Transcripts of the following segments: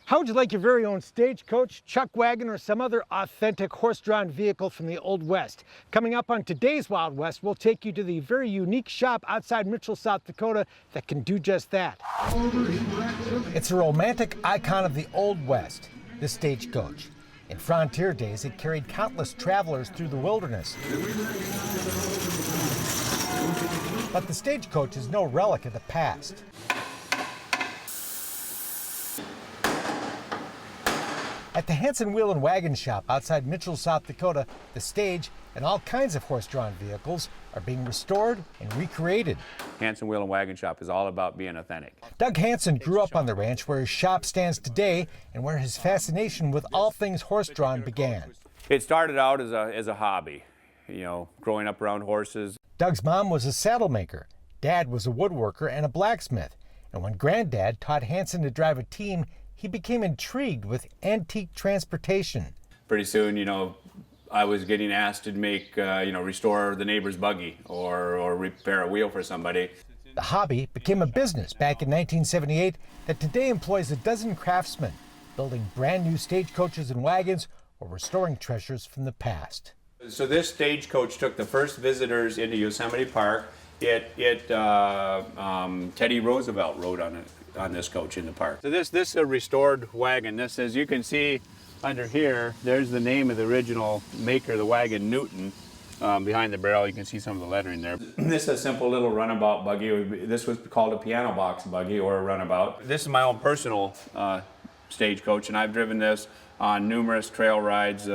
How would you like your very own stagecoach, chuck wagon, or some other authentic horse-drawn vehicle from the Old West? Coming up on today's Wild West, we'll take you to the very unique shop outside Mitchell, South Dakota that can do just that. It's a romantic icon of the Old West, the stagecoach. In frontier days, it carried countless travelers through the wilderness. But the stagecoach is no relic of the past. At the Hansen Wheel Wagon shop outside Mitchell, South Dakota, the stage and all kinds of horse-drawn vehicles are being restored and recreated. Hansen Wheel Wagon shop is all about being authentic. Doug Hansen grew up on the ranch where his shop stands today and where his fascination with all things horse-drawn began. It started out as a hobby, growing up around horses. Doug's mom was a saddle maker, Dad was a woodworker and a blacksmith, and when Granddad taught Hansen to drive a team, he became intrigued with antique transportation. Pretty soon, I was getting asked to make, restore the neighbor's buggy or repair a wheel for somebody. The hobby became a business back in 1978 that today employs a dozen craftsmen, building brand new stagecoaches and wagons or restoring treasures from the past. So this stagecoach took the first visitors into Yosemite Park. Teddy Roosevelt rode on this coach in the park. So this is a restored wagon. This, as you can see under here, there's the name of the original maker of the wagon, Newton. Behind the barrel, you can see some of the lettering there. This is a simple little runabout buggy. This was called a piano box buggy or a runabout. This is my own personal stagecoach, and I've driven this on numerous trail rides.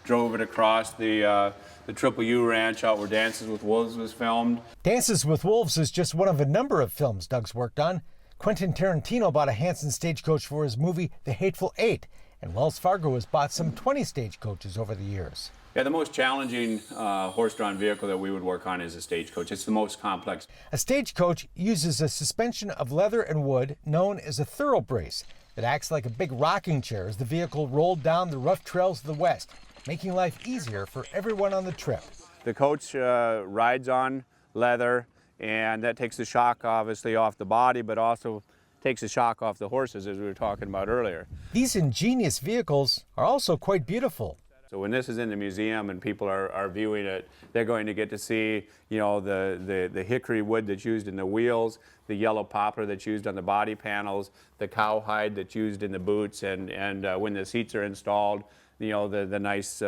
Drove it across the Triple U Ranch out where Dances with Wolves was filmed. Dances with Wolves is just one of a number of films Doug's worked on. Quentin Tarantino bought a Hansen stagecoach for his movie The Hateful Eight, and Wells Fargo has bought some 20 stagecoaches over the years. Yeah, the most challenging horse-drawn vehicle that we would work on is a stagecoach. It's the most complex. A stagecoach uses a suspension of leather and wood known as a thorough brace that acts like a big rocking chair as the vehicle rolled down the rough trails of the West, making life easier for everyone on the trip. The coach rides on leather, and that takes the shock obviously off the body, but also takes the shock off the horses, as we were talking about earlier. These ingenious vehicles are also quite beautiful. So when this is in the museum and people are viewing it, they're going to get to see, the hickory wood that's used in the wheels, the yellow poplar that's used on the body panels, the cowhide that's used in the boots, and when the seats are installed, the nice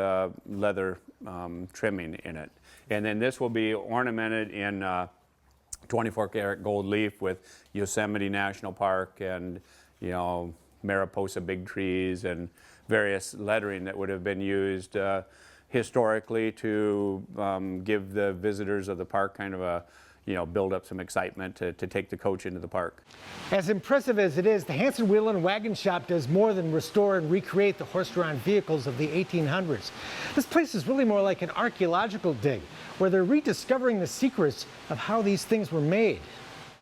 leather trimming in it. And then this will be ornamented in 24-karat gold leaf with Yosemite National Park and, Mariposa big trees and various lettering that would have been used historically to give the visitors of the park kind of a, build up some excitement to take the coach into the park. As impressive as it is, the Hansen Wheel Wagon shop does more than restore and recreate the horse-drawn vehicles of the 1800s. This place is really more like an archaeological dig, where they're rediscovering the secrets of how these things were made.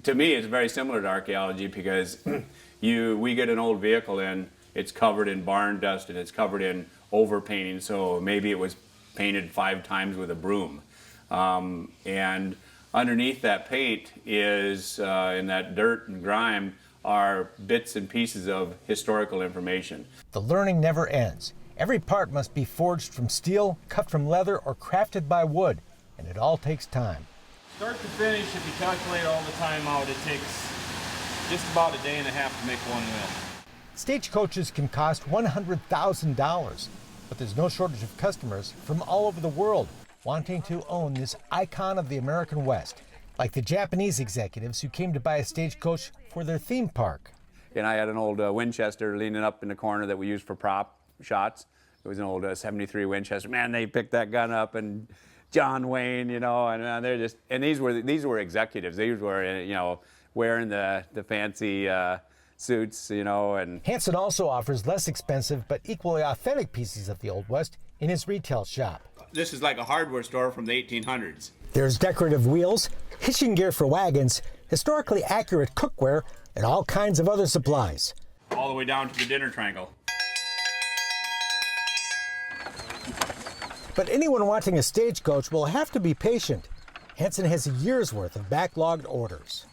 To me, it's very similar to archaeology because we get an old vehicle in, it's covered in barn dust and it's covered in overpainting, so maybe it was painted 5 times with a broom. And underneath that paint is, in that dirt and grime, are bits and pieces of historical information. The learning never ends. Every part must be forged from steel, cut from leather, or crafted by wood, and it all takes time. Start to finish, if you calculate all the time out, it takes just about a day and a half to make one wheel. Stagecoaches can cost $100,000, but there's no shortage of customers from all over the world wanting to own this icon of the American West, like the Japanese executives who came to buy a stagecoach for their theme park. And I had an old Winchester leaning up in the corner that we used for prop shots. It was an old 73 Winchester. Man, they picked that gun up, and John Wayne, and they're just, and these were executives. These were, wearing the fancy suits, and Hansen also offers less expensive but equally authentic pieces of the Old West in his retail shop. This is like a hardware store from the 1800s. There's decorative wheels, hitching gear for wagons, historically accurate cookware, and all kinds of other supplies. All the way down to the dinner triangle. But anyone wanting a stagecoach will have to be patient. Hansen has a year's worth of backlogged orders.